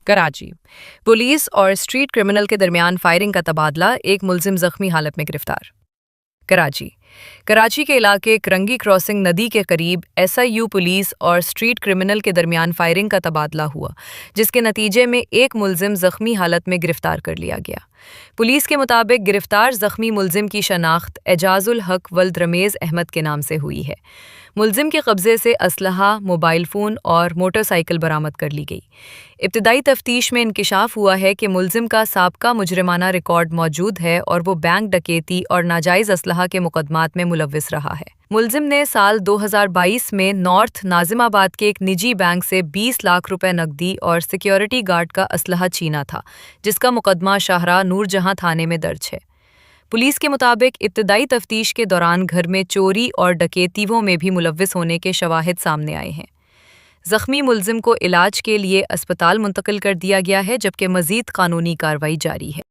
Karachi police और street criminal के दरमियान फायरिंग का तबादला, एक मुलजिम जख्मी हालत में गिरफ्तार। कराची के इलाके करंगी क्रॉसिंग नदी के करीब एसआईयू पुलिस और स्ट्रीट क्रिमिनल के दरमियान फायरिंग का तबादला हुआ, जिसके नतीजे में एक मुलजिम जख्मी हालत में गिरफ्तार कर लिया गया। पुलिस के मुताबिक गिरफ्तार जख्मी मुलजिम की शनाख्त एजाजुल हक वल्द रमेज अहमद के नाम से हुई है। मुलजिम के कब्जे से असलहा, मोबाइल फ़ोन और मोटरसाइकिल बरामद कर ली गई। इब्तदाई तफ्तीश में इंकिशाफ हुआ है कि मुलजिम का साबका मुजरिमाना रिकॉर्ड मौजूद है और वो बैंक डकैती और नाजायज़ असलहा के मुकदमात में मुलव्विस रहा है। मुलजिम ने साल 2022 में नॉर्थ नाजिमाबाद के एक निजी बैंक से 20 लाख रुपए नकदी और सिक्योरिटी गार्ड का असलहा छीना था, जिसका मुकदमा शाहरा नूरजहां थाने में दर्ज है। पुलिस के मुताबिक इब्तदाई तफ्तीश के दौरान घर में चोरी और डकैतियों में भी मुलव्विस होने के शवाहिद सामने आए हैं। जख्मी मुलजिम को इलाज के लिए अस्पताल मुंतकिल कर दिया गया है, जबकि मज़ीद कानूनी कार्रवाई जारी है।